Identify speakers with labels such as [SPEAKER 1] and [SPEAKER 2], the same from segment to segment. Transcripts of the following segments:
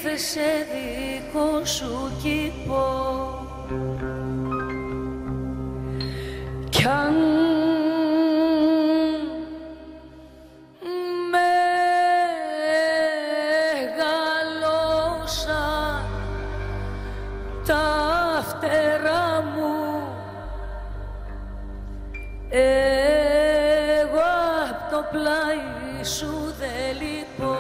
[SPEAKER 1] ήρθε σε δικό σου κήπο κι αν μεγαλώσαν τα φτερά μου, εγώ απ' το πλάι σου δεν λείπω.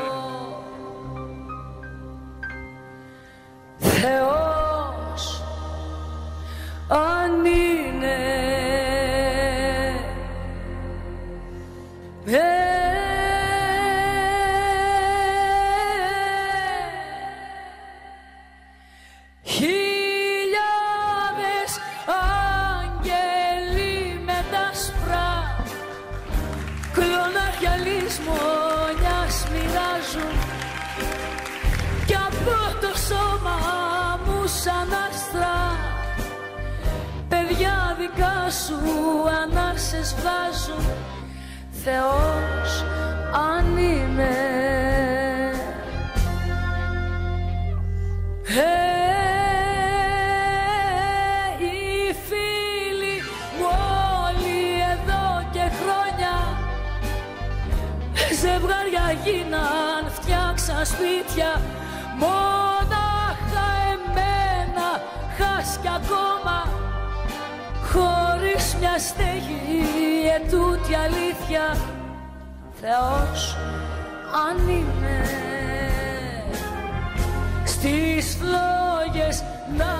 [SPEAKER 1] Θεός αν είναι χιλιάδες άγγελοι με τα σπρά κλονάρια λησμονιάς μοιράζουν κι από το σώμα μου σαν άστρα παιδιά δικά σου ανάσες βγάζουν. Θεός αν είναι οι φίλοι μου όλοι εδώ και χρόνια ζευγάρια γίναν, φτιάξαν σπίτια, μόναχα εμένα χάσκει ακόμα χωρίς μια στέγη ετούτη αλήθεια. Θεός αν είναι στις φλόγες να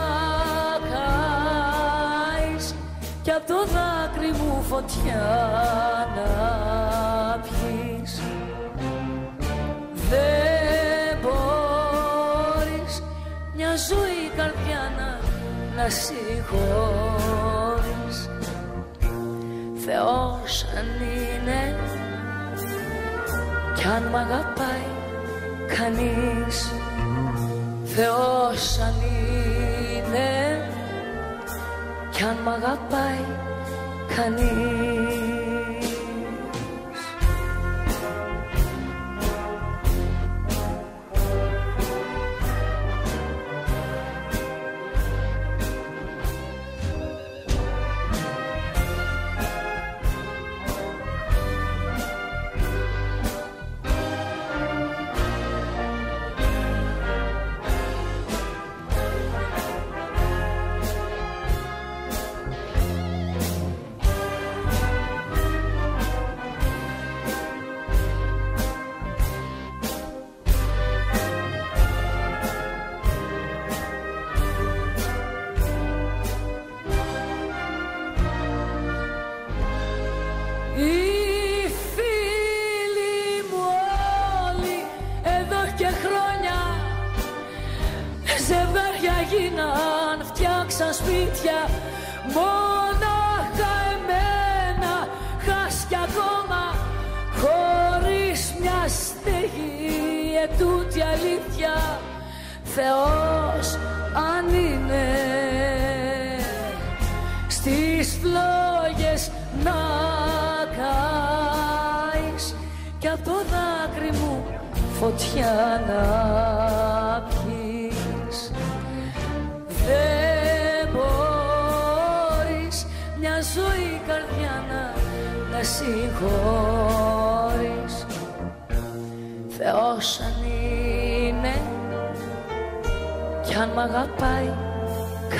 [SPEAKER 1] καείς κι απ' το δάκρυ μου φωτιά να πιείς. Δεν μπορείς μια ζωή καρδιά να συγχωρείς. Θεός αν είναι κι αν μ' αγαπάει κανείς. Θεός αν είναι κι αν μ' αγαπάει κανείς. Γίναν, φτιάξαν σπίτια, μόναχα εμένα χάσκει ακόμα χωρίς μια στέγη ετούτη αλήθεια. Θεός αν είναι στις φλόγες να καείς κι απ' το δάκρυ μου φωτιά να πιείς. Δεν μπορείς μια ζωή καρδιά να συγχωρείς. Θεός αν είναι κι αν μ' αγαπάει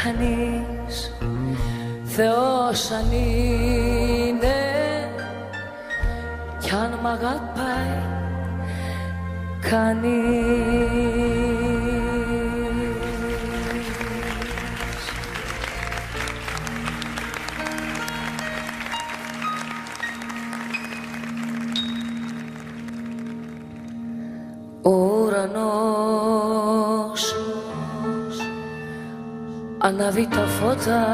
[SPEAKER 1] κανείς. Θεός αν είναι κι αν μ' αγαπάει κανείς. Ο ουρανός ανάβει τα φώτα,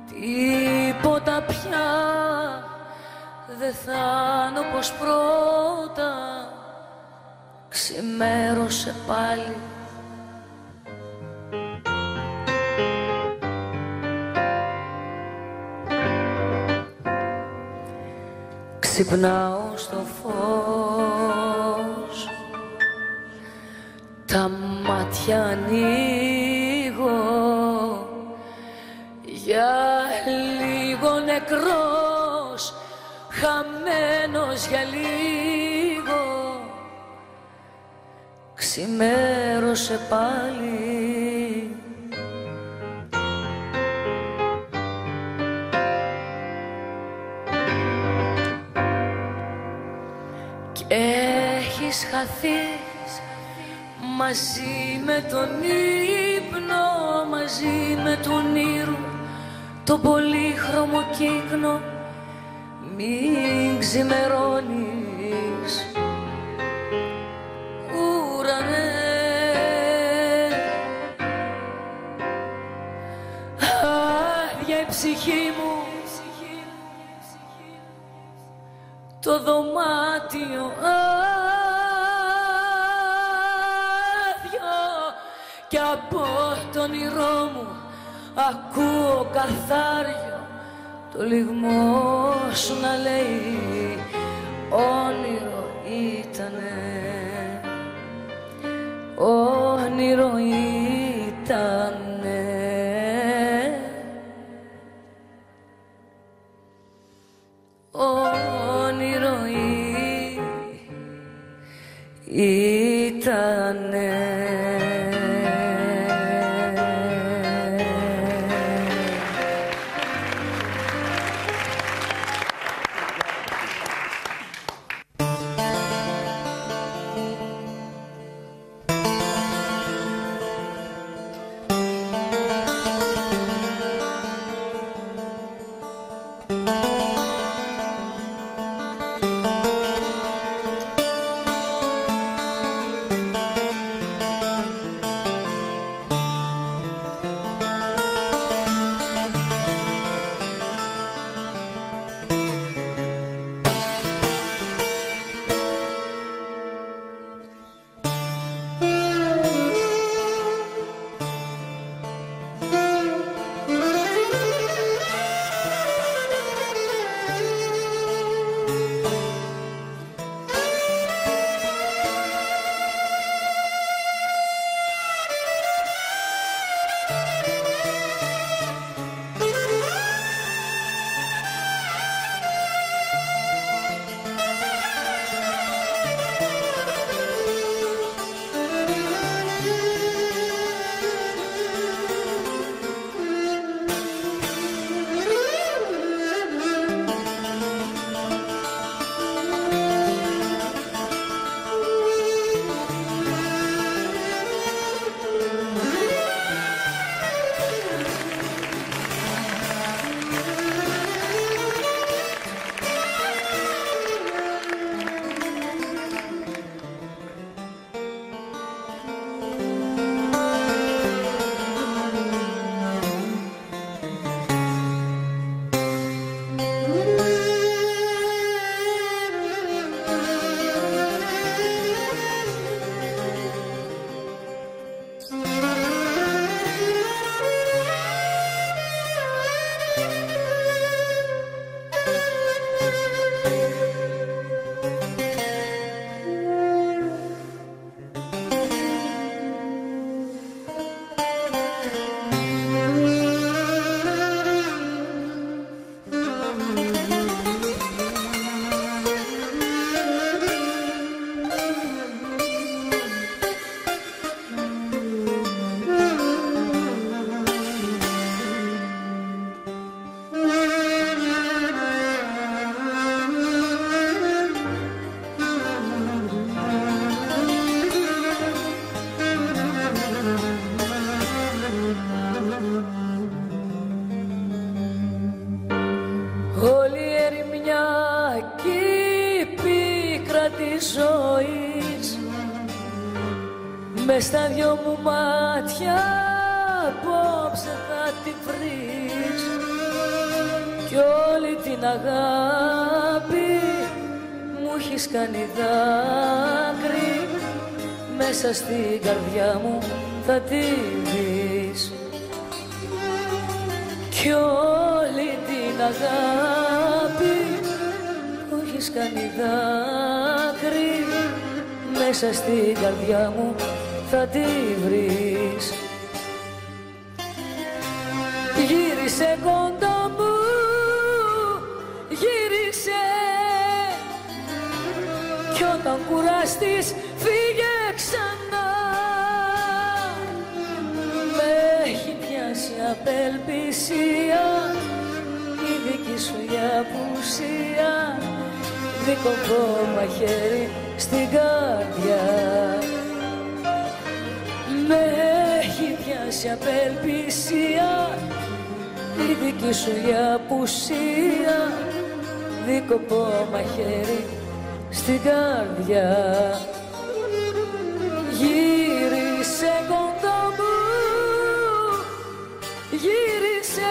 [SPEAKER 1] τίποτα πια δεν θα είναι όπως πρώτα. Ξημέρωσε πάλι ξυπνάω στο φως τα μάτια ανοίγω για λίγο νεκρός, χαμένος για λίγο, ξημέρωσε πάλι. Κι έχεις χαθεί μαζί με τον ύπνο, μαζί με τον ήρου, το πολύχρωμο κύκνο. Μην ξημερώνεις, ουρανέ, άδεια η ψυχή μου, το δωμάτιο άδειο, κι από τον όνειρό μου ακούω καθάριο το λυγμό σου να λέει όνειρο ήτανε, όνειρο ήτανε. Όνειρο ήτανε. Μες στα δυο μου μάτια απόψε θα τη βρεις κι όλη την αγάπη μου έχεις κάνει δάκρυ, μέσα στην καρδιά μου θα τη δεις κι όλη την αγάπη μου έχεις κάνει δάκρυ, μέσα στην καρδιά μου θα τη βρεις. Γύρισε κοντά μου, γύρισε, κι όταν κουραστείς φύγε ξανά. Με έχει πιάσει απελπισία η δική σου η απουσία, δίκοπο μαχαίρι στην καρδιά. Με έχει πιάσει απελπισία η δική σου η απουσία, δίκοπο μαχαίρι στην καρδιά. Γύρισε κοντά μου, γύρισε,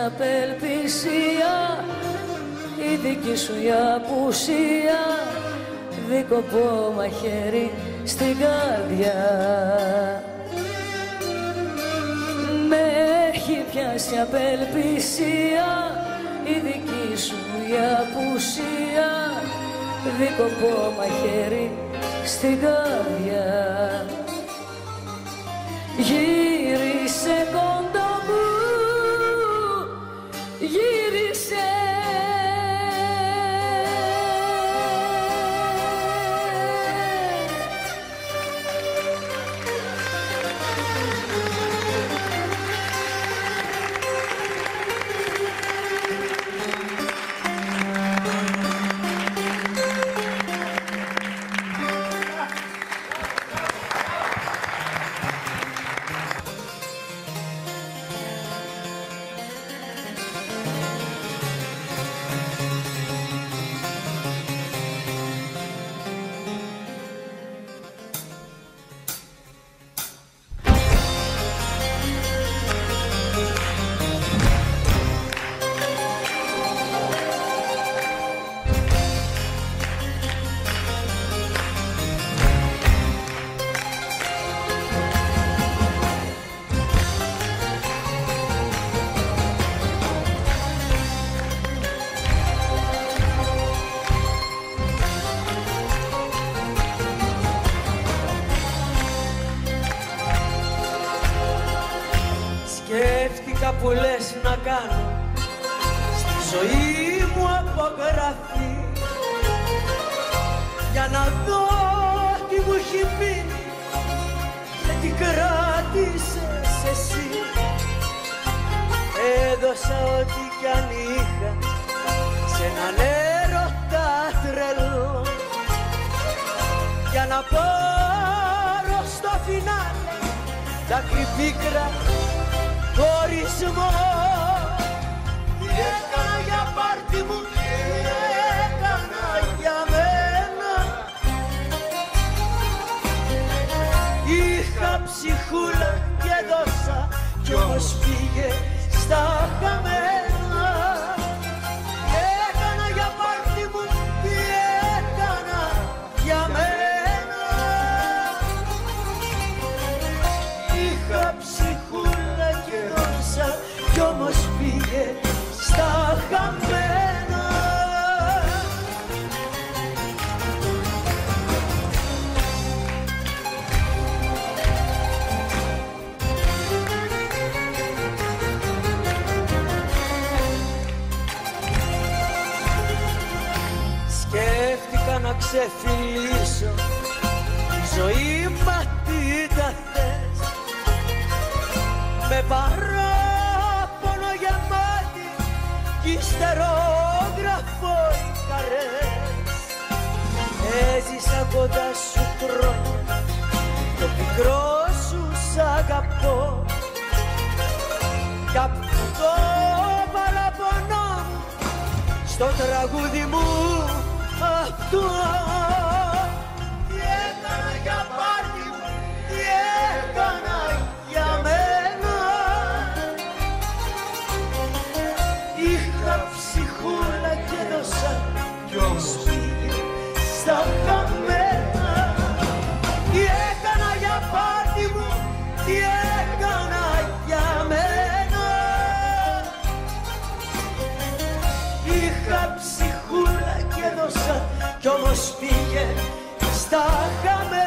[SPEAKER 1] απελπισία η δική σου η απουσία, δίκοπο μαχαίρι στην καρδιά. Με έχει πιάσει απελπισία η δική σου η απουσία, δίκοπο μαχαίρι στην καρδιά. Γύρισε κοντά μου, γύρισε,
[SPEAKER 2] Σκέφτηκα πολλές να κάνω στη ζωή μου απογραφή, για να δω τι μου έχει μείνει και τι κράτησες εσύ. Έδωσα ό,τι κι αν είχα σε έναν έρωτα τρελό, για να πάρω στο φινάλε δάκρυ πίκρα χωρισμό. Τι έκανα για πάρτι μου, τι έκανα για μένα. Είχα ψυχούλα και δώσα κι όμως πήγε στα χαμένα. Τι έκανα για πάρτι μου, τι έκανα να ξεφυλίσω τη ζωή μα τι τα θες. Με παράπονο γεμάτη κι ιστερόγραφο οι καρές. Έζησα κοντά σου χρόνια, το πικρό σου σ' αγαπώ. Κι αυτό παραπονό μου στο τραγούδι μου αυτό. Τι έκανα για πάρτι μου, τι έκανα για μένα. Είχα ψυχούλα και έδωσα κι όμως πήγε στα χαμένα. Τι έκανα για πάρτι μου, τι έκανα για μένα. Είχα ψυχούλα και έδωσα κι όμως πήγε στα χαμένα.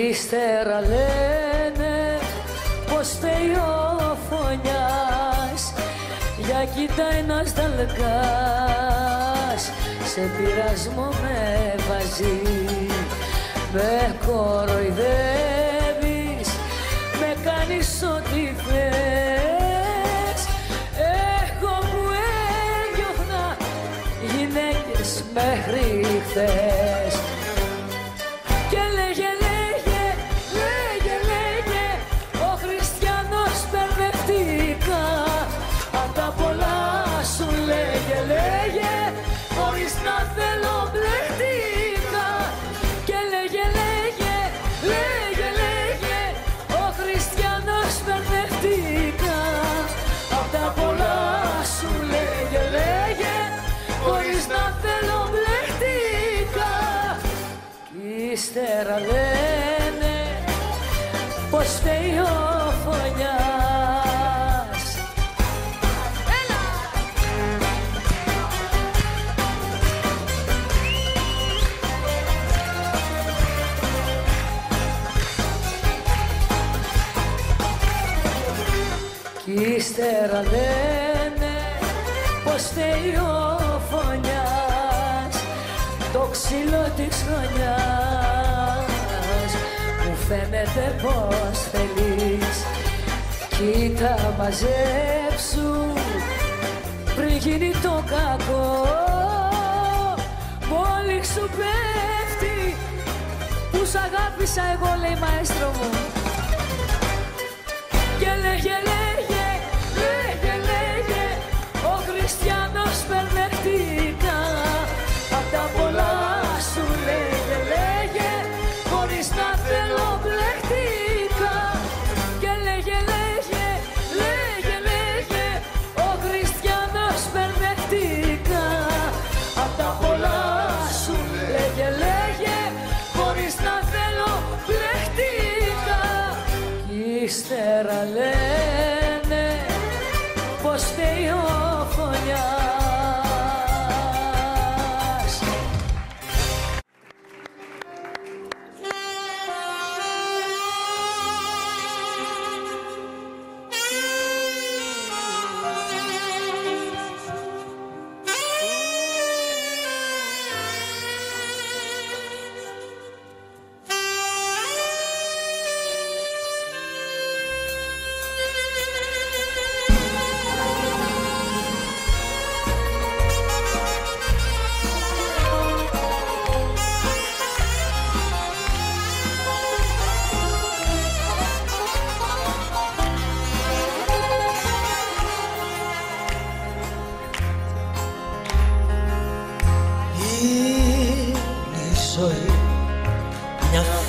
[SPEAKER 1] Ύστερα λένε πως φταίει ο φωνιάς, για κοιτάει ένας δαλκάς, σε πειρασμό με βάζει. Με κοροϊδεύεις, με κάνεις ό,τι θες. Εγώ που ένιωθα γυναίκες μέχρι χθες. Και λέγε χωρίς να θέλω μπλεχτήκα. Και λέγε, ο Χριστιανός μπερδευτήκα. Απ' τα πολλά σου λέγε, χωρίς να θέλω μπλεχτήκα. Κι ύστερα λένε πως φταίει ο φωνιάς. Κι ύστερα λένε πως φταίει ο φωνιάς, το ξύλο της χρονιάς. Μου φαίνεται πως θέλεις, κοίτα μαζέψου πριν γίνει το κακό. Πόλη σου πέφτει που σ' αγάπησα εγώ, λέει μαέστρο μου. Και λέγε, ο Χριστιανός μπερδευτήκα. Απ' τα πολλά σου λέγε, χωρίς να θέλω μπλεχτήκα. Και λέγε, ο Χριστιανός μπερδευτήκα. Απ' τα πολλά σου λέγε, χωρίς να θέλω μπλεχτήκα. Κι ύστερα λένε πως φταίει ο φωνιάς.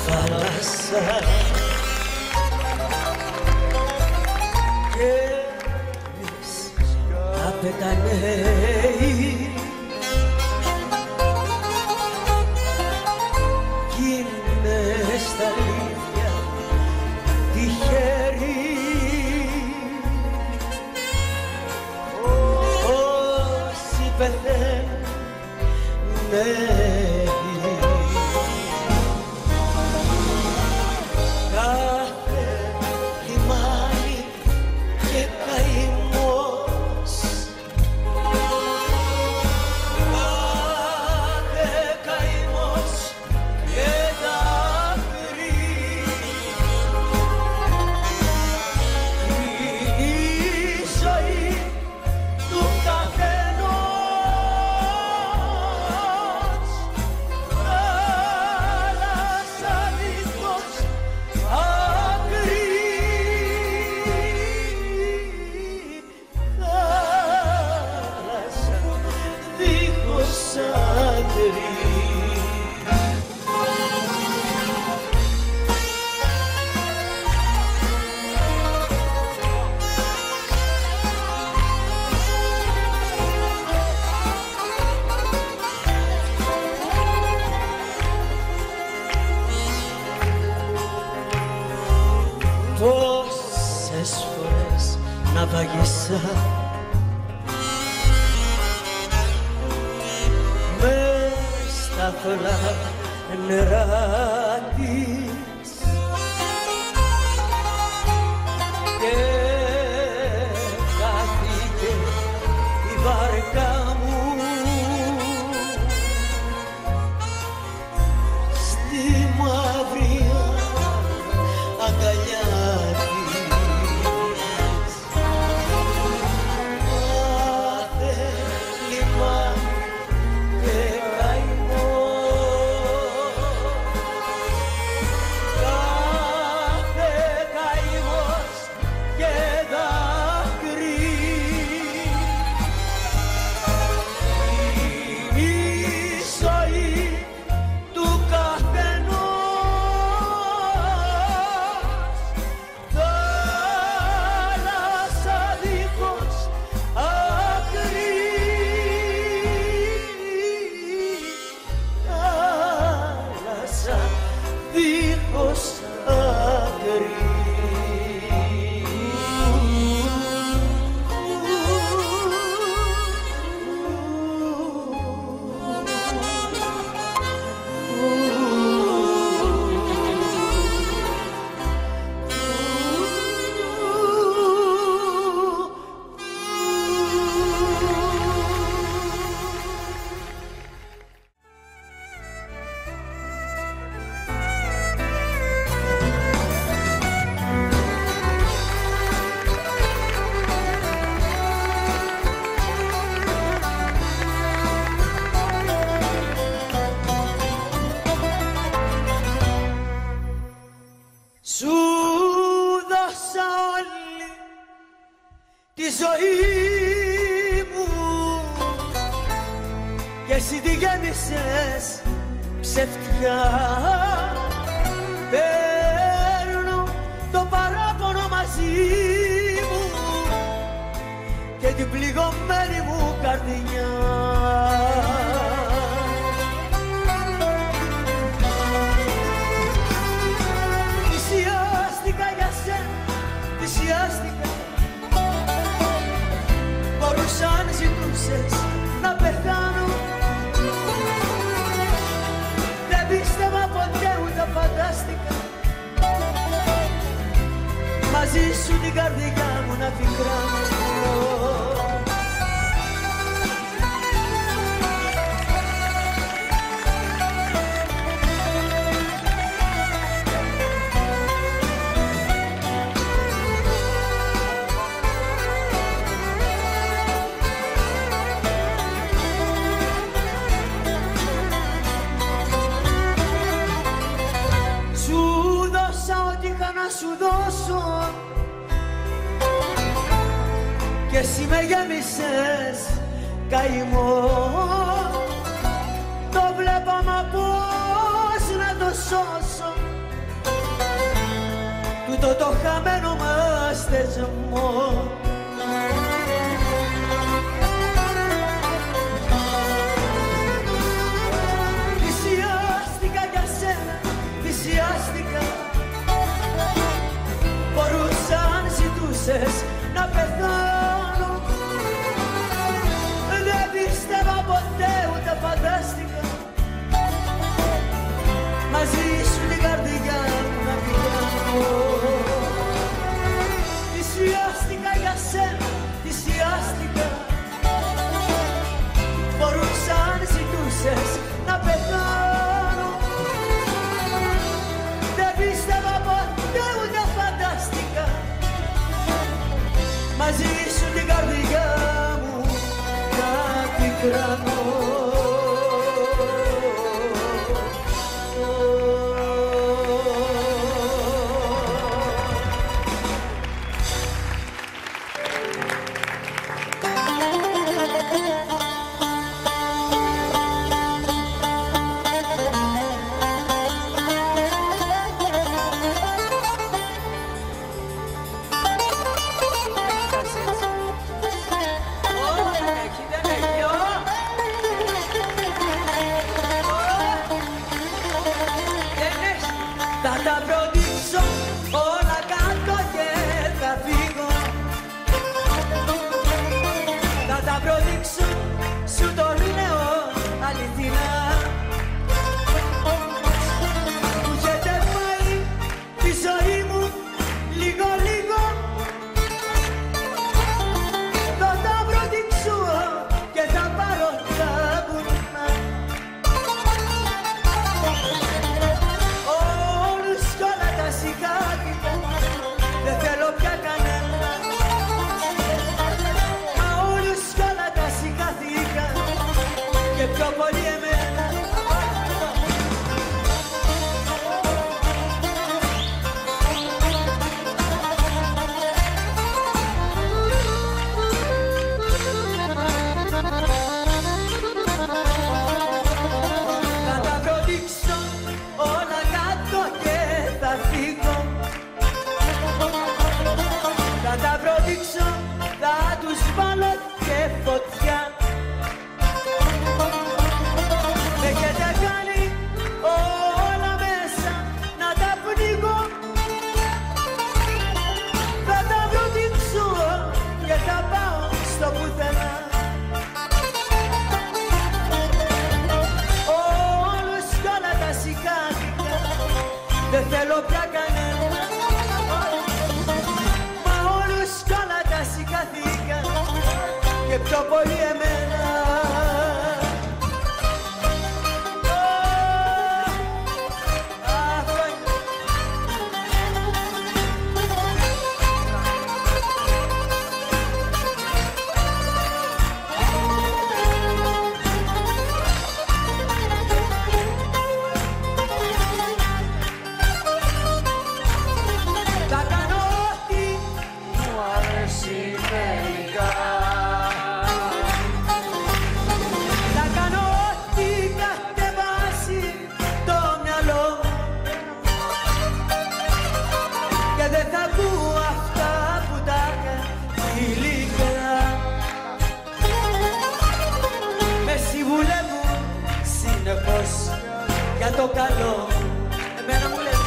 [SPEAKER 2] θάλασσα και εμείς τα πετανέοι κι είναι στα αλήθεια τυχεροί όσοι πεθαίνουν νέοι. Κάθε λιμάνι και καημός, κάθε καημός και δάκρυ, η ζωή του καθενός, θάλασσα δίχως άκρη, θάλασσα δίχως άκρη. Τόσες φορές να βαγίσα μες στα θολά νερά της και χάθηκε η βάρκα μου στη μαύρη αγκαλιά της. Κάθε λιμάνι και καημός, κάθε καημός και δάκρυ, η ζωή του καθενός, θάλασσα δίχως άκρη, θάλασσα δίχως άκρη. Σου δώσα όλη τη ζωή μου και εσύ τη γέμισες ψευτιά. Παίρνω το παράπονο μαζί μου και την πληγωμένη μου καρδιά. Μπορούσα αν ζητούσες να πεθάνω, δεν πίστευα ποτέ ούτε φαντάστηκα μαζί σου την καρδιά μου να πικράνω. Σου δώσω και εσύ με γέμισες καημό. Το βλέπω μα πώς να το σώσω, τούτο το χαμένο μας θεσμό. Θυσιάστηκα για σένα, θυσιάστηκα. Μπορούσα αν ζητούσες να πεθάνω. Δεν πίστευα ποτέ ούτε φαντάστηκα μαζί σου την καρδιά μου να την κάνω. Θυσιάστηκα για σένα, θυσιάστηκα. Μπορούσα αν ζητούσες να πεθάνω. Δεν πίστευα ποτέ ούτε φαντάστηκα μαζί σου την καρδιά μου να την κρανώ. Δεν θέλω πια κανένα, μα όλους κι όλα τα σηκάθηκαν και πιο πολύ εμένα. Για το καλό, εμένα μου λες.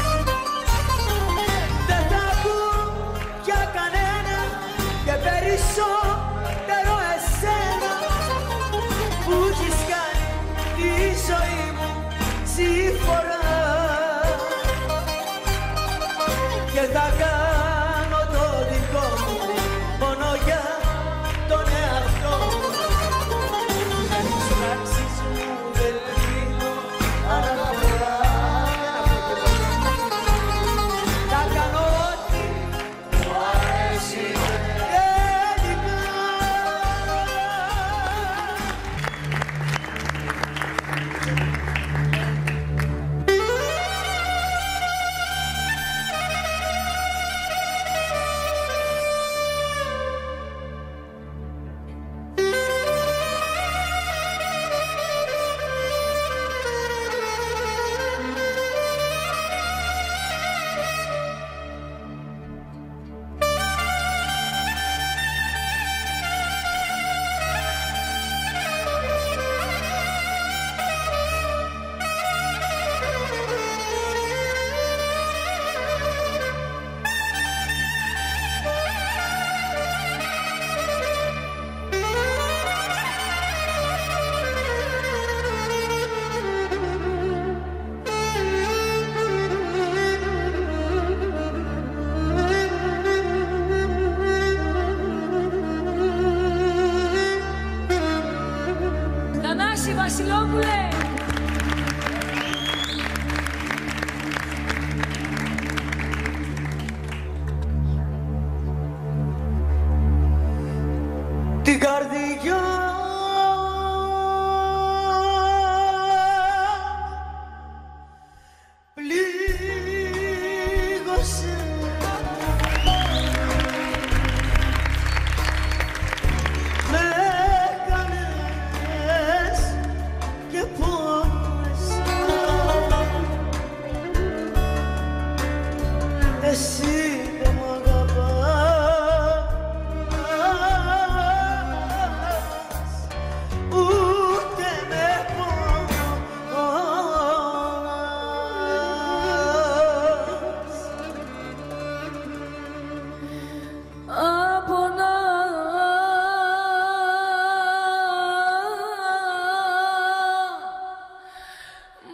[SPEAKER 2] Δεν θα ακούω για κανένα και περισσότερο εσένα που έχεις κάνει τη ζωή μου συμφορά. Και θα κάνω το δικό μου μόνο για τον εαυτό μου. Δεν σου πράξεις μου δεν κρίνω. Θα κάνω ό,τι μου αρέσει τελικά. εσύ δεν μ' αγαπάς, ούτε με πονάς.
[SPEAKER 1] Απονά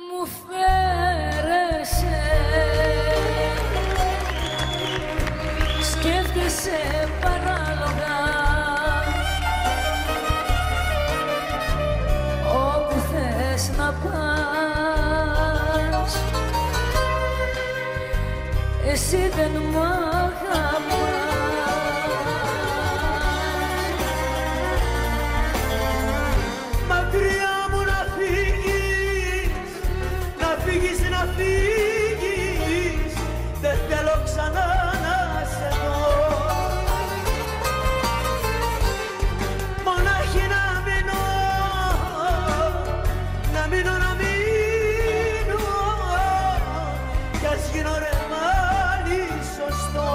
[SPEAKER 1] μου φέρεσαι, σκέφτεσαι παράλογα, όπου θες να πας, εσύ δεν μ' αγαπάς.
[SPEAKER 2] Μακριά μου να φύγεις, να φύγεις, να φύγεις, δεν θέλω ξανά να σε δω. Μονάχη να μείνω, να μείνω, να μείνω, κι ας γίνω ρε πάλι σωστό.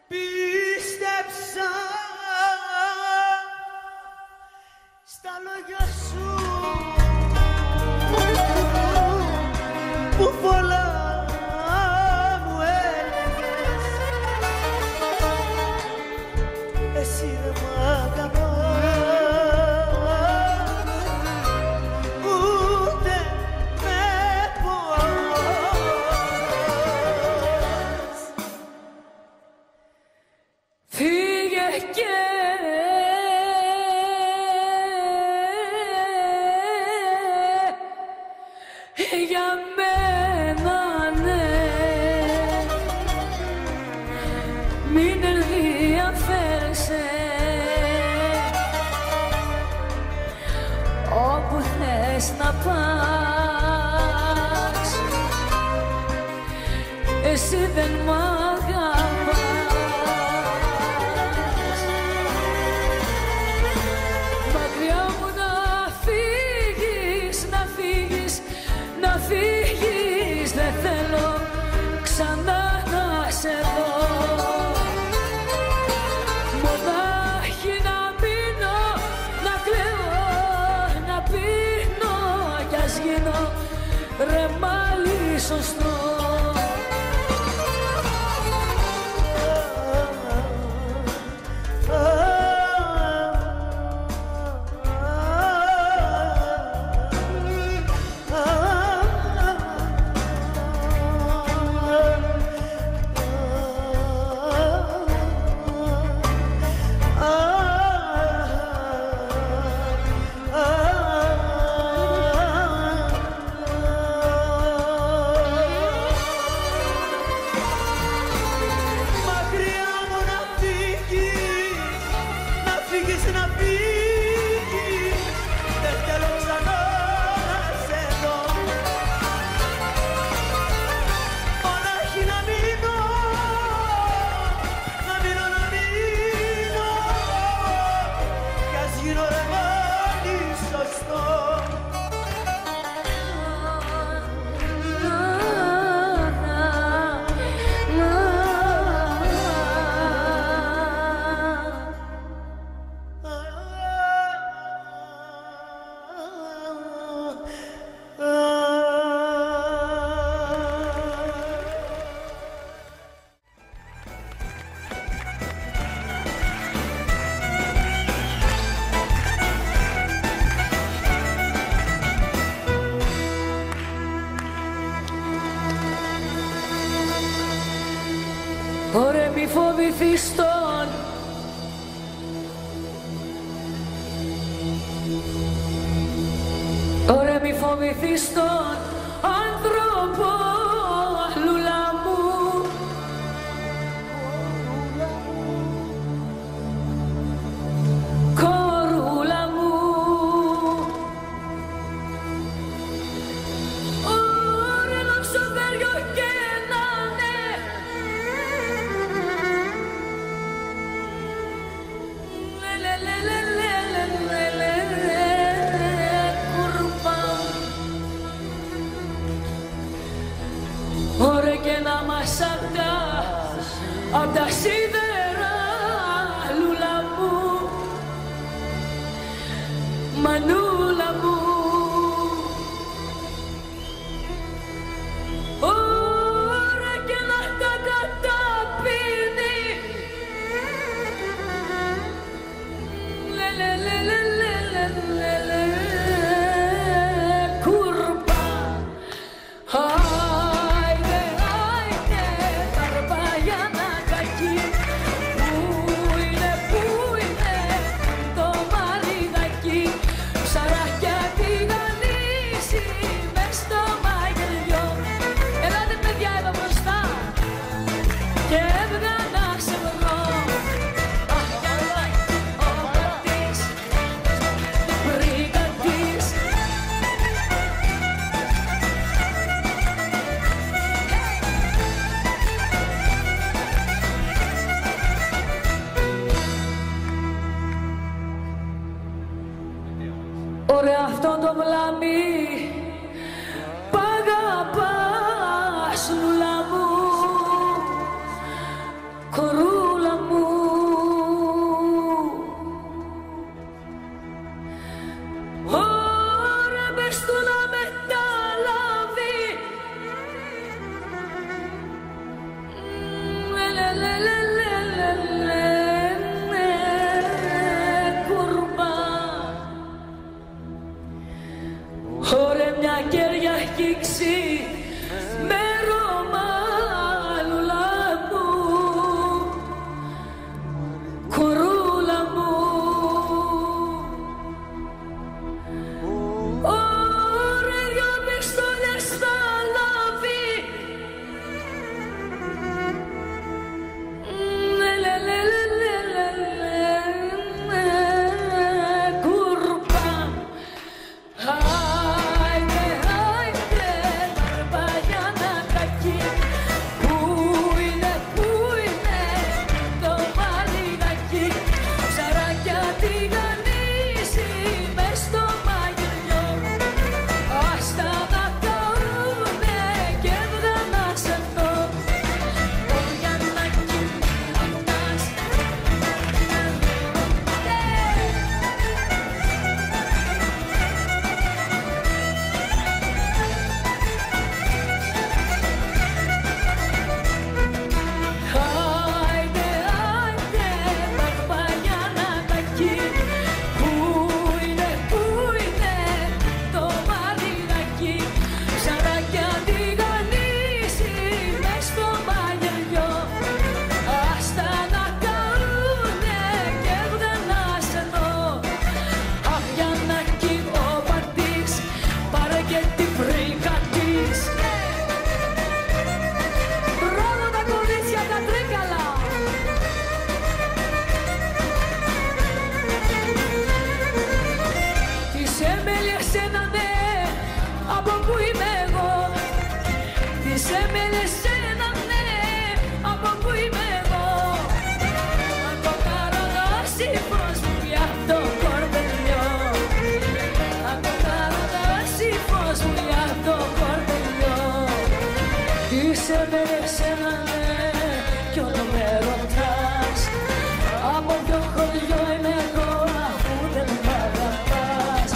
[SPEAKER 2] Πίστεψα στα λόγια σου που πολλά μου έλεγες, εσύ δεν μ' αγαπάς, ούτε με πονάς.
[SPEAKER 1] Φύγε και για μένα, ναι, μην ενδιαφέρεσαι, όπου θες να πας, εσύ δεν μ' αγαπάς. Μακριά μου να φύγεις, να φύγεις, να φύγεις, δεν θέλω ξανά να σε δω. Μονάχη να μείνω, να κλαίω, να πίνω, κι ας γίνω ρεμάλι σωστό. Ωρε μη φοβηθείς τον μη φοβηθείς τον άνθρωπο, λουλά μου. Κορούλα μου. Ωραίο ξοδέριο και να ναι. Ωραία και να μας απ' τα σίδερα, λούλα μου, μανούλα μου. Ωραία και να τα καταπίνει, κουρπά. Ωραία αυτό το βλάμι π' αγαπάς, λουλά μου, κορούλα μου. Ωραία πες του να μεταλάβει, ωραία μια Κυριακή ξημέρωμα, λουλά μου, κορούλα μου. Ωραία δυο πιστόλιες στα λάβη, κουρπά. Είσαι με εσένα ναι κι όλο με ρωτάς. Από ποιο χωριό είμαι εγώ αφού δεν μ' αγαπάς.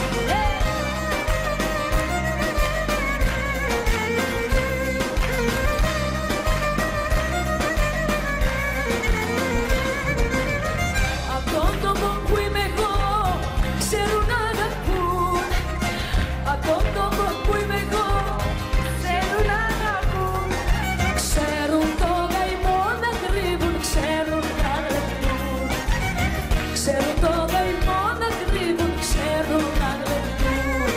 [SPEAKER 1] Απ' τον τόπο που είμαι εγώ ξέρουν να αγαπούν. Απ' τον τόπο που είμαι εγώ ξέρουν να αγαπούν. Ξέρουν το καημό να κρύβουν, ξέρουν να γλεντούν. Ξέρουν το καημό να κρύβουν, ξέρουν να γλεντούν.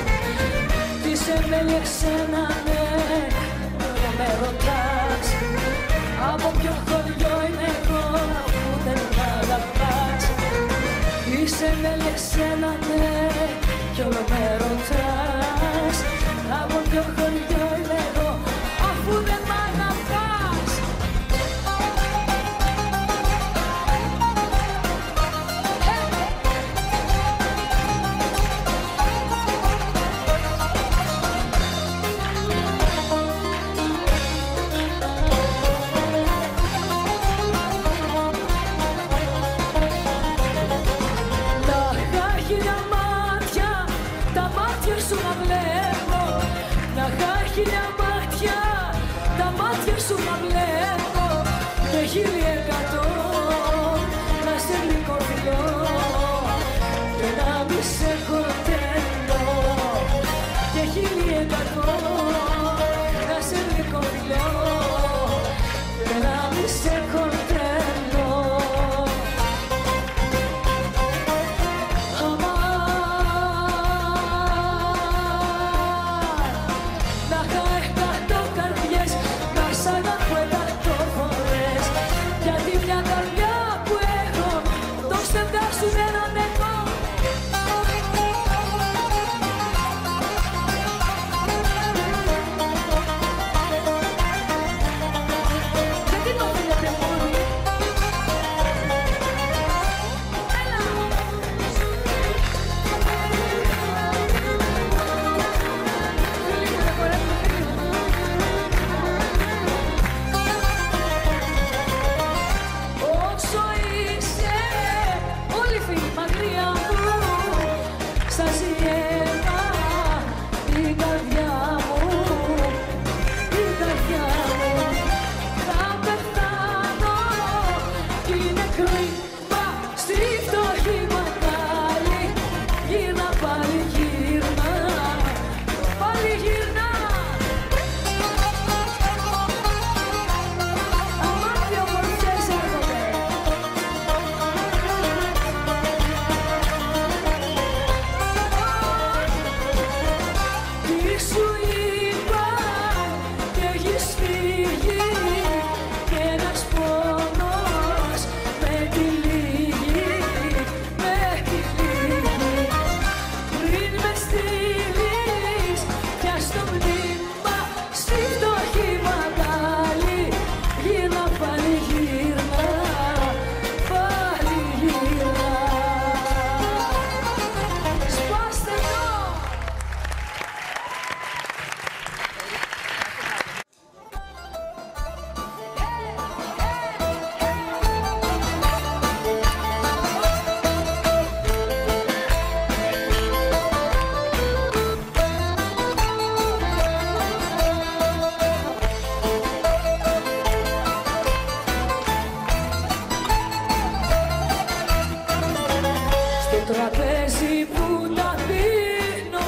[SPEAKER 1] θέλει εσένα, ναι, τώρα με ρωτάς από ποιο χωριό είμαι εγώ που δεν μ' αγαπάς. Είσαι θέλει εσένα, ναι, κι όλο με ρωτάς από ποιο χωριό είμαι εγώ αφού δεν μ' αγαπάς. Χίλια μάτια, τα μάτια σου να βλέπω και 1100 να σε γλυκοφιλώ και να μη σε χορταίνω και 1100 να σε γλυκοφιλώ και να μη σε χορταίνω. Τραπέζι που τα πίνω,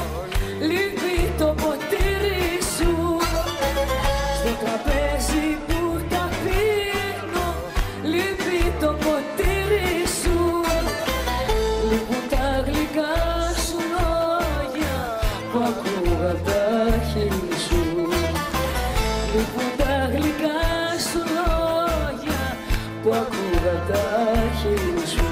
[SPEAKER 1] λείπει το ποτήρι σου. Στο τραπέζι που τα πίνω, λείπει το ποτήρι σου. Λείπουν τα γλυκά σου λόγια που ακούγα απ' τα χείλη σου. Λείπουν τα γλυκά σου λόγια που ακούγα απ' τα χείλη σου.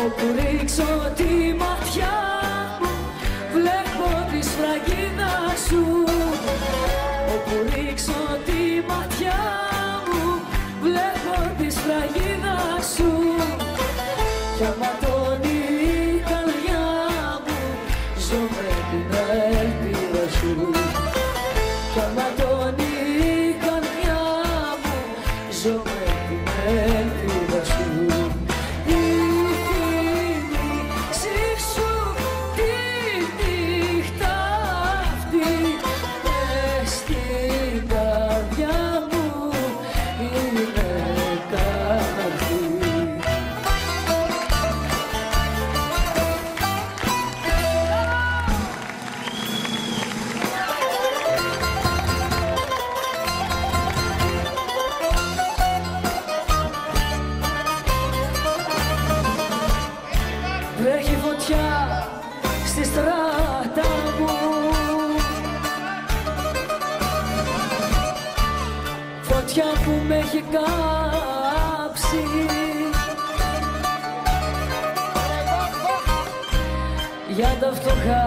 [SPEAKER 1] Όπου ρίξω τη ματιά μου, βλέπω τη σφραγίδα σου. Όπου ρίξω τη ματιά μου, βλέπω τη σφραγίδα σου. Κι άμα τόνει η καρδιά μου, ζω με την ελπίδα σου. Κι άμα τόνει η καρδιά μου, ζω με την ελπίδα σου. φωτιά που με έχει κάψει. Για τα φτωχά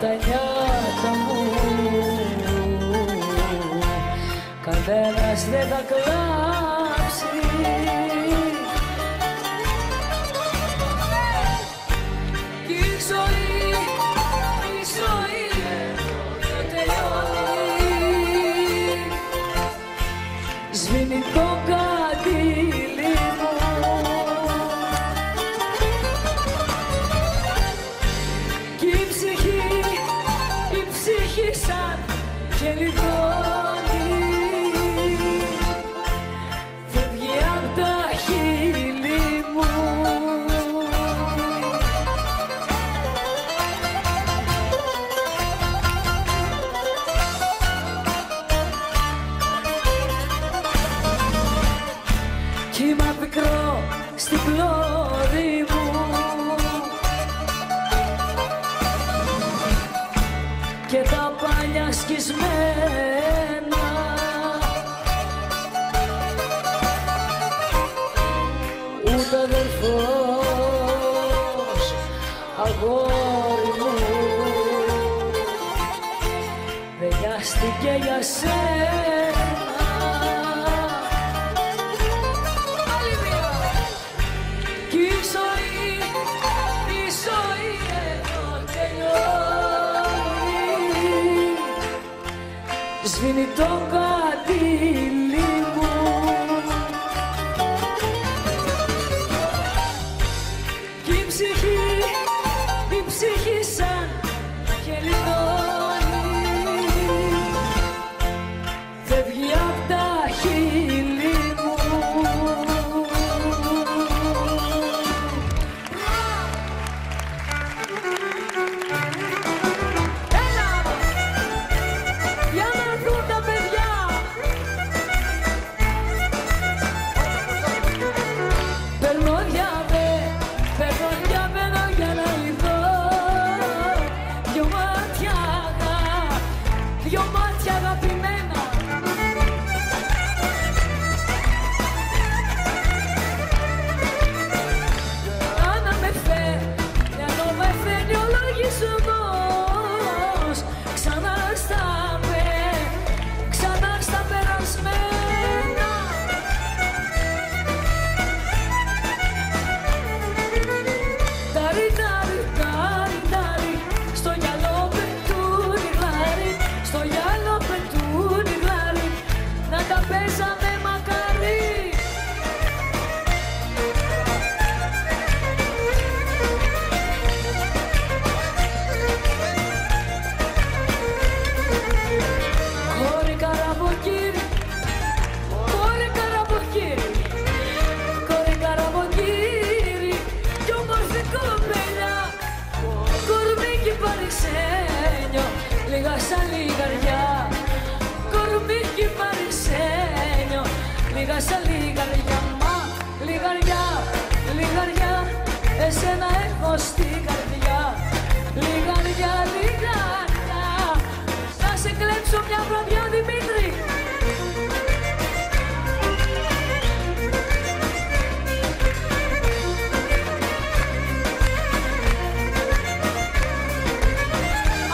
[SPEAKER 1] τα νιάτα μου κανένας δεν θα κλάψει. Κι η ζωή δεν τελειώνει. Σβήνει το καντήλι μου κι η ψυχή σαν γελιδόνι φεύγει απ' τα χείλη μου. Κύμα πικρό στην πλώρη μου και τα πάνια σκισμένα ούτε αδερφός αγόρι μου δεν νοιάστηκε για σένα. Κι η ζωή εδώ τελειώνει. Σβήνει το καντήλι μου κι η ψυχή σαν γελιδόνι φεύγει απ' τα χείλη μου. Έλα! Για να έρθουν τα παιδιά! Παίρνω για να λυθώ δυο μάτια αγαπημένα. Άνα με φέρνει ο λογισμός ξανά στα περασμένα. Τάρι, στο γυαλό πετούνι γλάρι, στο γυαλό πετούνι γλάρι, να τα παίζαμε μακάρι. Κόρη καραμποκύρι, κόρη καραμποκύρι, κόρη καραμποκύρι, κι όμορφη κοπέλια, κορμίκι παρισένιο, λίγα σαν λιγαριά. Κορμίκι παρισένιο, λίγα σαν λιγαριά. Μα λιγαριά, εσένα έχω στην καρδιά. Λιγαριά, θα σε κλέψω μια βραδιά, Δημήτρη.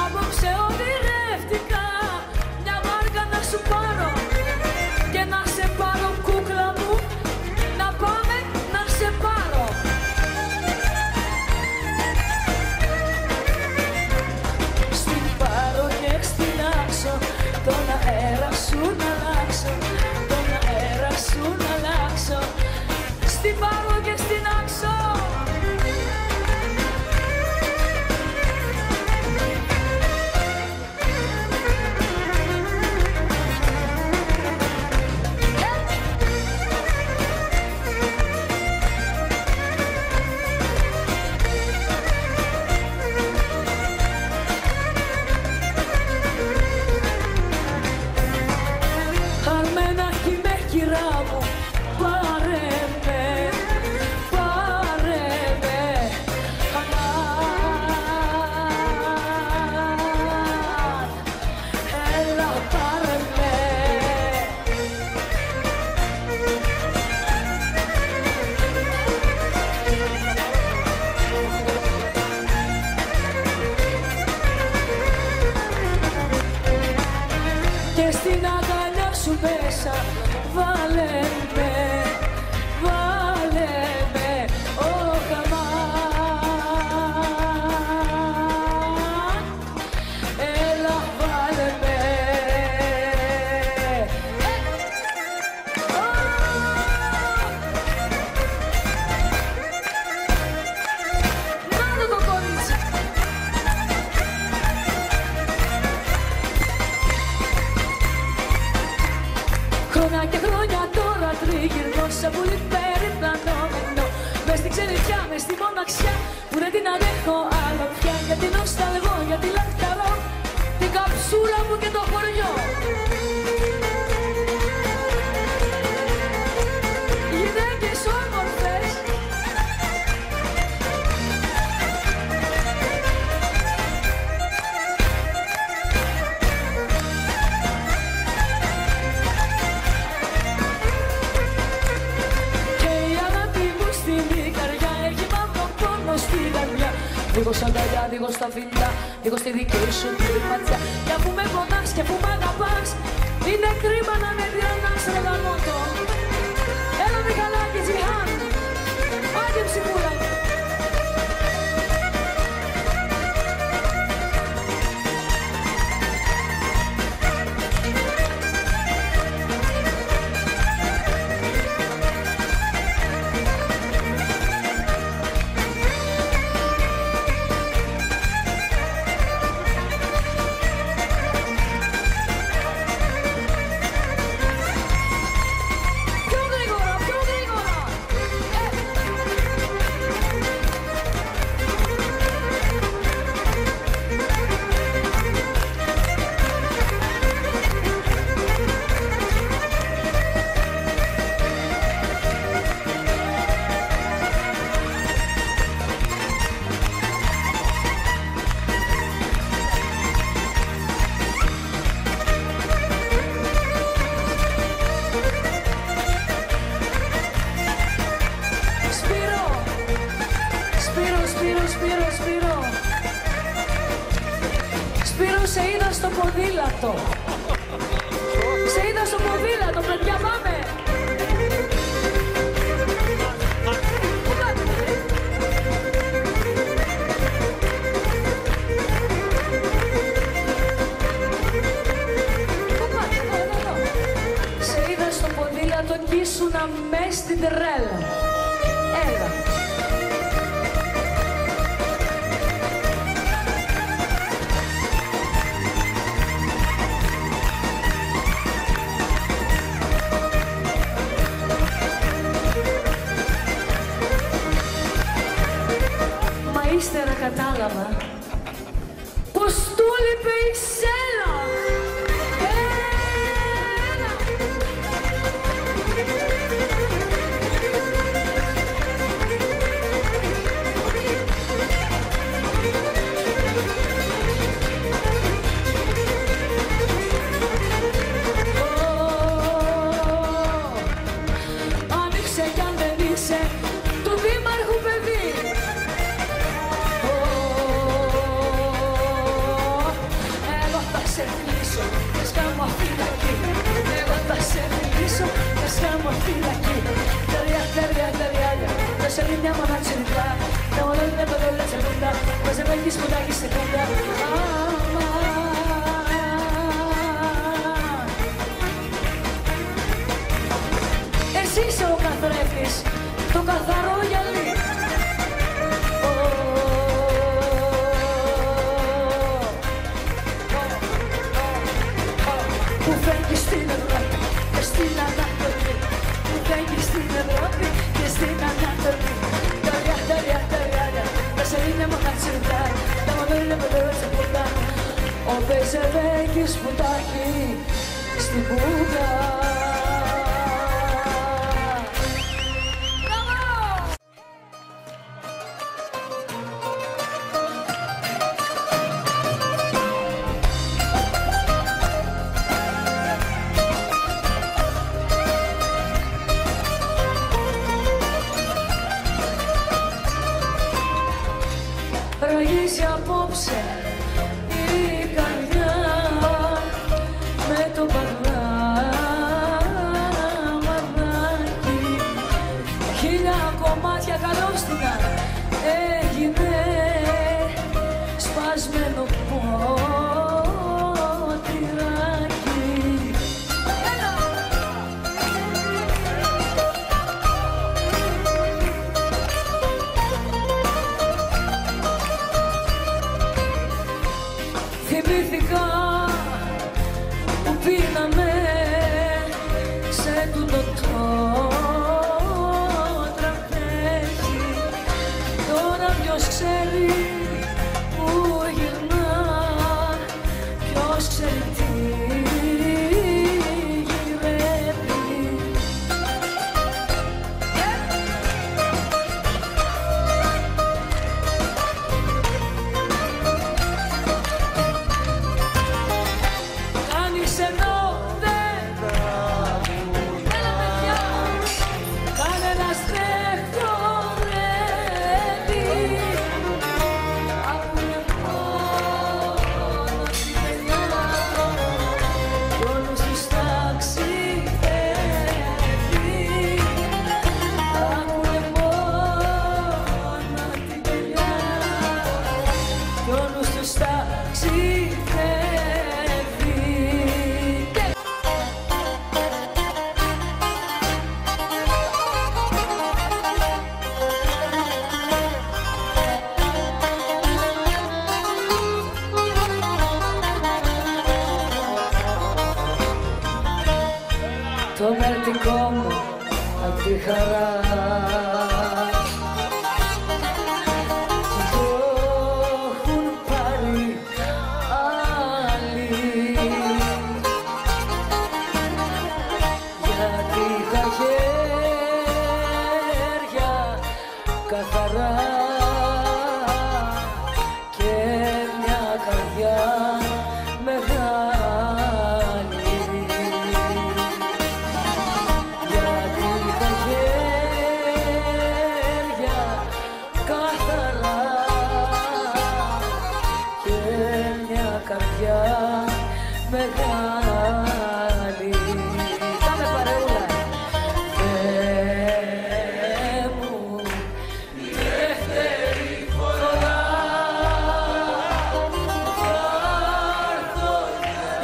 [SPEAKER 1] Απόψε ονειρεύτηκα μια βάρκα να σου πάρω και να σε πάρω, κούκλα μου, να πάμε να σε πάρω. Στην πάρω και στην άξω, τον αέρα σου να αλλάξω, τον αέρα σου να αλλάξω. Στην πάρω και στην άξω. Αρμενάκι με κυρά μου, πάρε με, αμάν. Έλα πάρε με, και στην αγκαλιά σου μέσα βάλε με, ο γαμά. Έλα βάλε με. Να το κορίτσι. Χρόνια και χρόνια τώρα τριγυρνώ σαν πολύ περιπλανόμενο. Μες στην ξενιτιά, μες στη μοναξιά που δεν την αντέχω άλλο πια. Γιατί νοσταλγώ, γιατί λαχταρώ την καψούρα μου και το χωριό. Γυναίκες όμορφες, λίγο σαν αγκαλιά, λίγο στα φιλιά, λίγο στη δική σου τη ματιά. Κι αφού με πονάς και αφού μ' αγαπάς, είναι κρίμα να με διανάς ρε γαμώτο. Έλα Μιχαλάκη Τζιχάν, άντε ψυχούλα μου. Σπύρο, σε είδα στο ποδήλατο. Σε είδα στο ποδήλατο, παιδιά, πάμε. Πού πάτε, παιδί? Πού πάτε, εδώ. Σε είδα στο ποδήλατο κι ήσουνα μες στην τρέλα. Έλα. Ύστερα κατάλαβα πως του έλειπε η σέλα. Άνοιξε κι αν δεν είσαι του δήμαρχου παιδί. Se rindiamo una città, siamo donne per la seconda, ma se vai disputare chi seconda. Εσύ είσαι ο καθρέφτης, το καθαρό γυαλί. Που φεύγει στην Ευρώπη και στην Ανατολή. Που φεύγει στην Ευρώπη και στην Ανατολή. Τα σελίνια μου να τσιρτά, τα μαγνώρια με τώρα σε ποτά. Ο Μπεζεβέκης πουτάκι στην Πούγα. Ραγίζει απόψε η καρδιά με το πίναμε σε τούτο το τραπέζι. Τώρα ποιος ξέρει που γυρνά, ποιος ξέρει τι γυρεύει. Κάνεις ενώ δεν έλα παιδιά, κανένας δεν χορεύει. Ακούνε μόνο τη παιδιά κι όλους τους ταξιδεύει. Ακούνε μόνο τη παιδιά κι όλους τους ταξιδεύει. Το μερτικό μου απ' τη χαρά το έχουν πάρει άλλοι, γιατί είχα χέρια καθαρά και μια καρδιά μεγάλη. Γιατί είχα χέρια καθαρά και μια καρδιά μεγάλη. Κάμε παρεούλα. Θεέ μου, δεύτερη φορά θα έρθω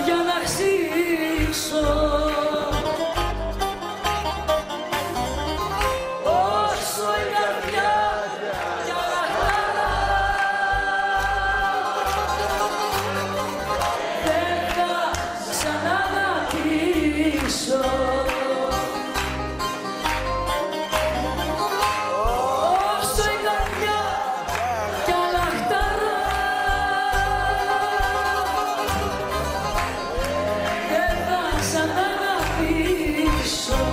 [SPEAKER 1] για να ζήσω. Όσο η καρδιά κι άλλα χαρά δεν θα ξαναγαπήσω. Όσο η καρδιά κι άλλα χαρά δεν θα ξαναγαπήσω.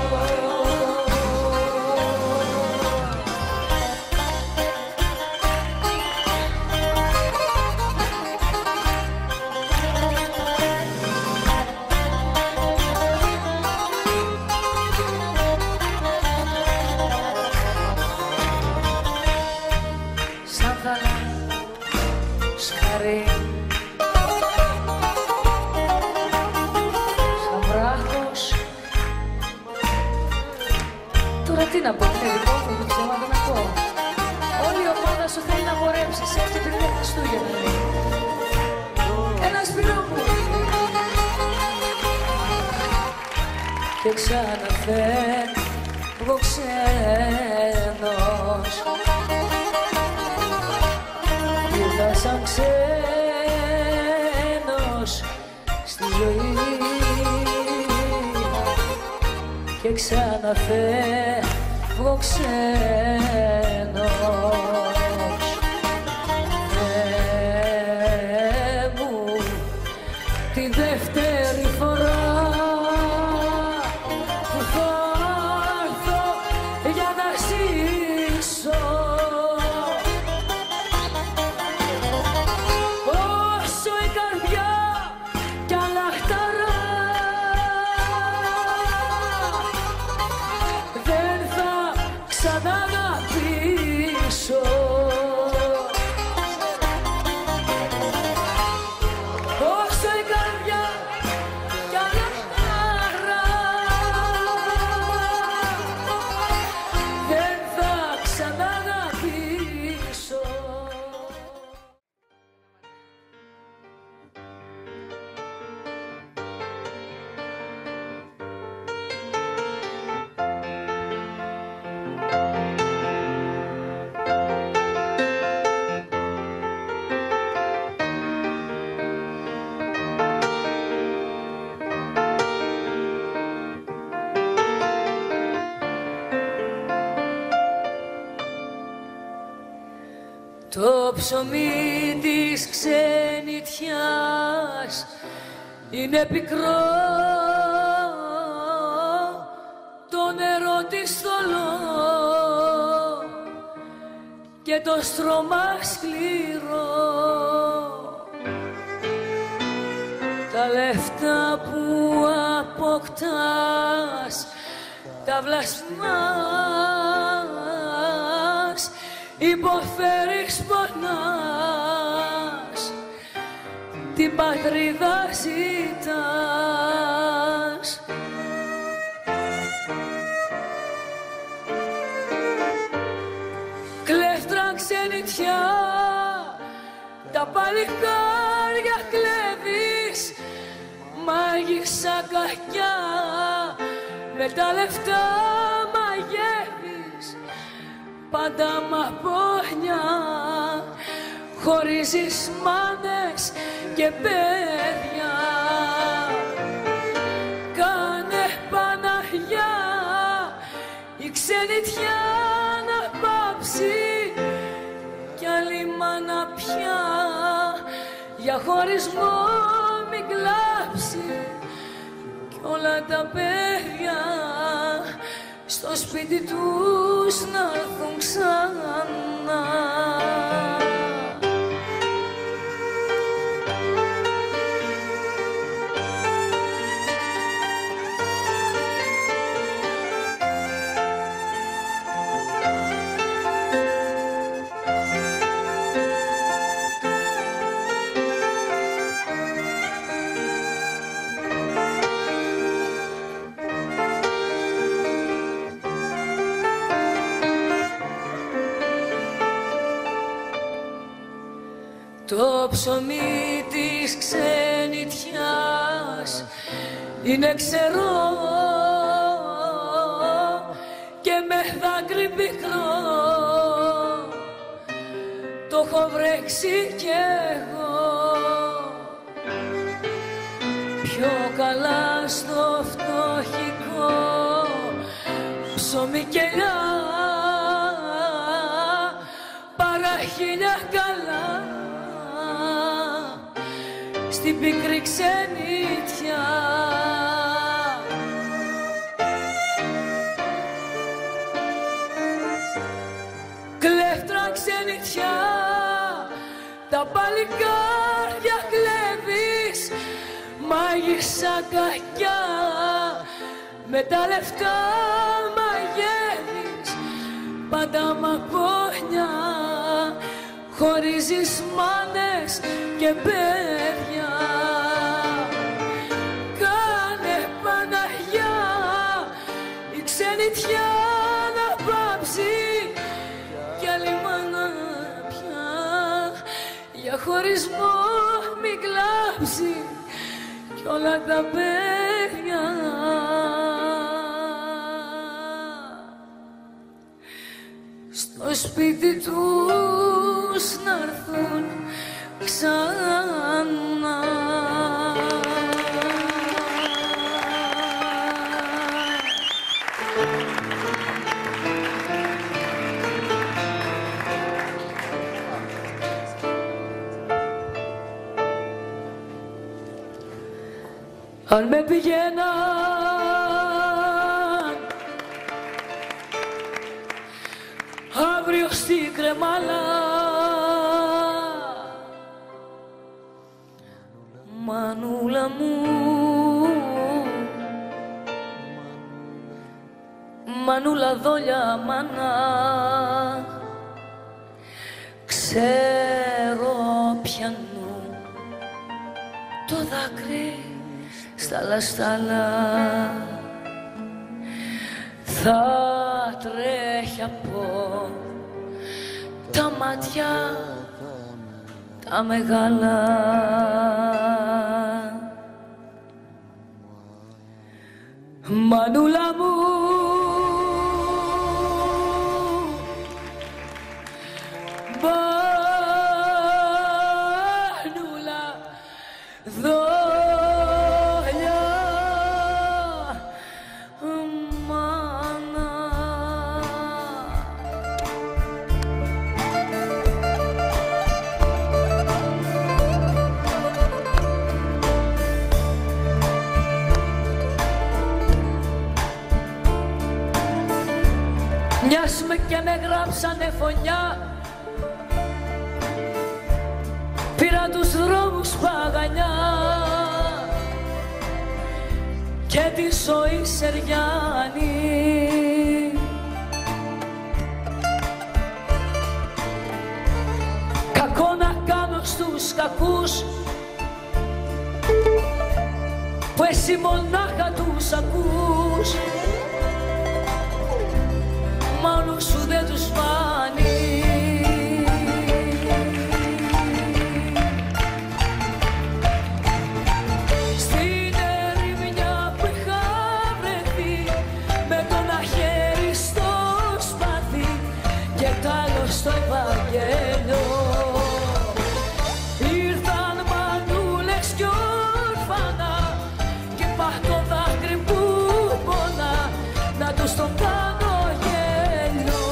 [SPEAKER 1] Σαν σκαρί, σαν βράχος. Τώρα τι να πω, είναι δικό μου, δεν ξέρω να πω. Όλη η ομάδα σου θέλει να χορέψεις, έτσι πριν τα Χριστούγεννα. Ένα σπίρο μου. Και ξαναφεύγω ξένος, ήρθα σαν ξένος στη ζωή και ξαναφεύγω ξένος. Θεέ μου, τη δεύτερη φορά που θα έρθω για να ζήσω. Όσο η καρδιά κι άλλα χαρά δεν θα ξαναγαπήσω. Το ψωμί της ξενιτιάς είναι πικρό, το νερό της θολό και το στρώμα σκληρό. Τα λεφτά που αποκτάς τα βλασμάς, υποφέρεις, πονάς, την πατρίδα ζητάς. Κλέφτρα ξενιτιά, τα παλικάρια κλέβεις, μάγισσα κακιά, με τα λεφτά μαγεύεις, πάντα μαπόνια, χωρίζεις μάνες και παιδιά. Κάνε Παναγιά η ξενιτιά να πάψει κι άλλη μάνα πια για χωρισμό μην κλάψει κι όλα τα παιδιά στο σπίτι τους να έρθουν ξανά. Το ψωμί της ξενιτιάς είναι ξερό και με δάκρυ πικρό, το έχω βρέξει κι εγώ. Πιο καλά στο φτωχικό ψωμί και ελιά παρά χίλια καλά στην πικρή ξενιτιά. Κλέφτρα ξενιτιά, τα παλικάρια κλέβεις, μάγισσα κακιά, με τα λεφτά μαγεύεις, πάντα μαπόνια, χωρίζεις μάνες και παιδιά. Κάνε Παναγιά η ξενιτιά να πάψει κι άλλη μάνα πια για χωρισμό μην κλάψει κι όλα τα παιδιά στο σπίτι τους να έρθουν ξανά. Αν με πηγαίναν αύριο στην Κρεμάλα, μανούλα μου, μανούλα δόλια μάνα, ξέρω πιανού το δάκρυ στάλα, θα τρέχει από τα μάτια τα μεγάλα. Μανούλα μου, μανούλα δόλια μάνα. μιας και με γράψανε φωνιά, πήρα τους δρόμους παγανιά και τη ζωή σεριάνη. Κακό να κάνω στους κακούς που εσύ μονάχα τους ακούς, μόνο σου δεν τους φάνει. Στην ερημιά που είχα βρεθεί με το ένα χέρι στο σπαθί και τ' άλλο στο Ευαγγέλιο, ήρθαν μανούλες κι όρφανα και είπα το δάκρυ που πονά να τους το κάνω γέλιο.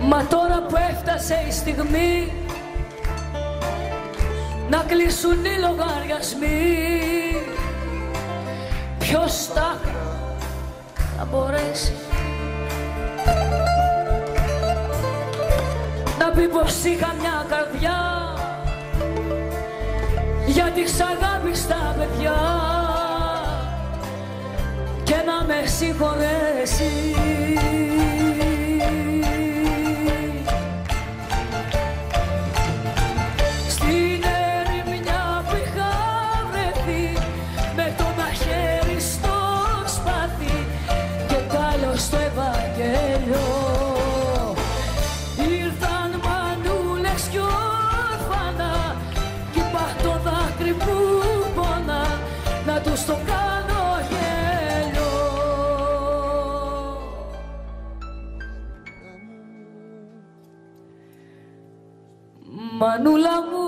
[SPEAKER 1] Μα τώρα που έφτασε η στιγμή να κλείσουν οι λογαριασμοί, ποιος θα μπορέσει να πει πως είχα μια καρδιά για τις αγάπης τα παιδιά και να με συγχωρέσει. Στο Ευαγγέλιο ήρθαν μανούλες κι όρφανα κι είπα το δάκρυ που πονά να τους το κάνω γέλιο. Μανούλα μου,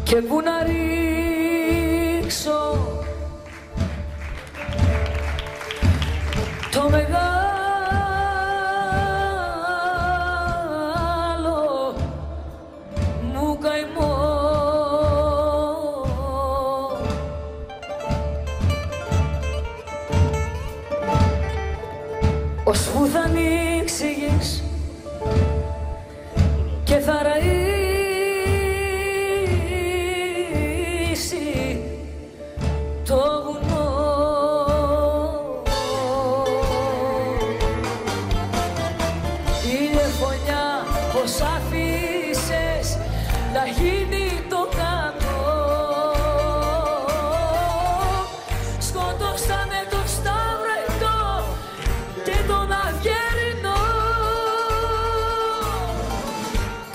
[SPEAKER 1] και πού να ρίξω το μεγάλο μου καημό. Ώσπου θα ανοίξεις και θα ραΐσεις το βουνό, ηλιοφωνιά πως άφησες να γίνει το κάτω, σκοτώσανε το Σταυρετό και τον Αυγερινό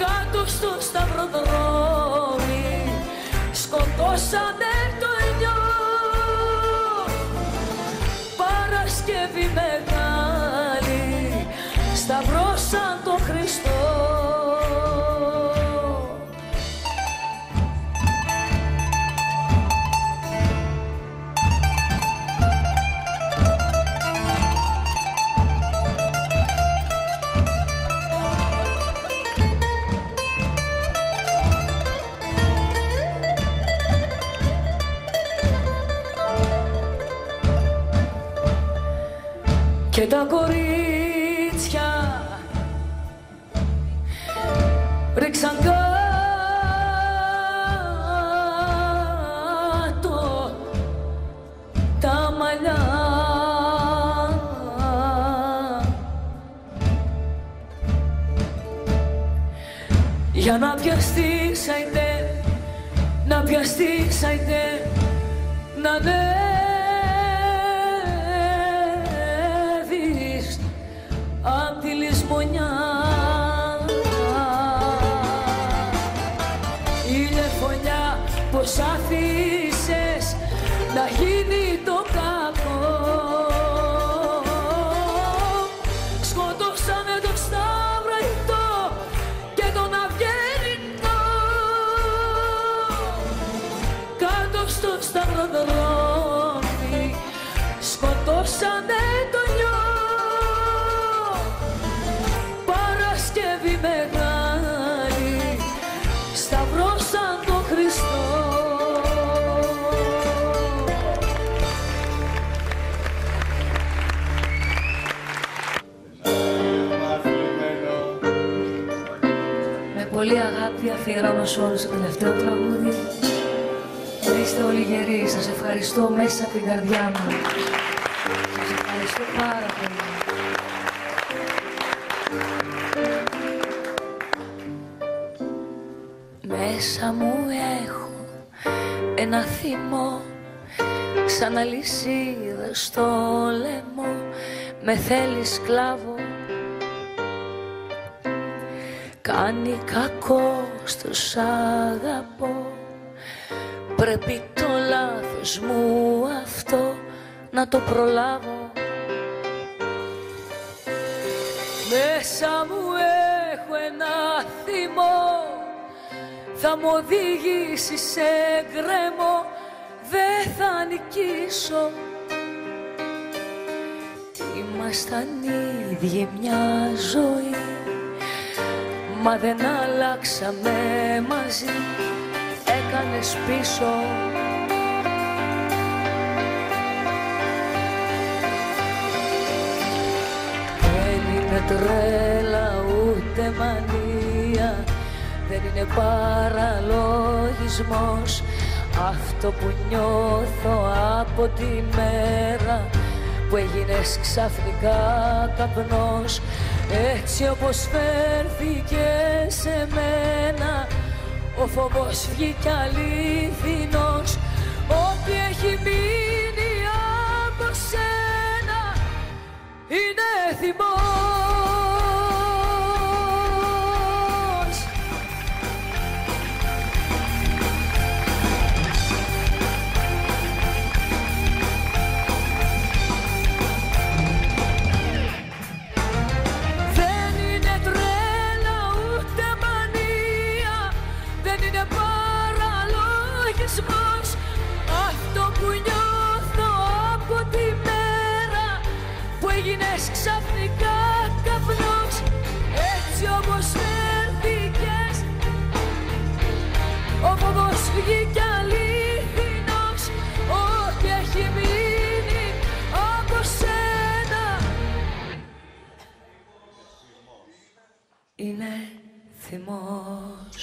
[SPEAKER 1] κάτω στο σταυροδρόμι, σκοτώσανε το Ενιό. Παρασκευή μεγάλη σταυρώσαν το Χριστό. και τα κορίτσια ρίξαν κάτω τα μαλλιά για να πιαστείς αϊντε, να πιαστείς αϊντε, να ανέβεις απ' τη λησμονιά. Ηλιοφωνιά πως άφησες να γίνει το κακό, σκοτώσανε το Σταυραϊτό και τον Αυγερινό κάτω στο σταυροδρόμι, σκοτώσανε το νιό. Παρασκευή μεγάλη σταυρώσαν τον Χριστό. Με πολύ αγάπη αφιερώνω σε όλους το τελευταίο τραγούδι. Είστε όλοι γεροί, σας ευχαριστώ μέσα από την καρδιά μου. Σας ευχαριστώ πάρα πολύ. Μέσα μου έχω ένα θυμό, σαν αλυσίδα στο λαιμό, με θέλει σκλάβο. Κάνει κακό στο σ' αγαπώ, πρέπει το λάθος μου αυτό να το προλάβω. Μέσα μου έχω ένα θυμό, θα μου οδηγήσει σε γκρεμό, δεν θα νικήσω. Ήμασταν ίδιοι μια ζωή, μα δεν αλλάξαμε μαζί, έκανες πίσω. Δεν είναι τρέλα ούτε μανία, δεν είναι παραλογισμός αυτό που νιώθω από τη μέρα που έγινες ξαφνικά καπνός. Έτσι όπως φέρθηκε σε μένα, ο φόβος βγήκε αληθινός. Ό,τι έχει μείνει από σένα είναι θυμός. Αυτό που νιώθω από τη μέρα που έγινες ξαφνικά καπνός. Έτσι όπως φέρθηκες, ο φόβος βγήκε αληθινός. Ό,τι έχει μείνει από σένα είναι θυμός.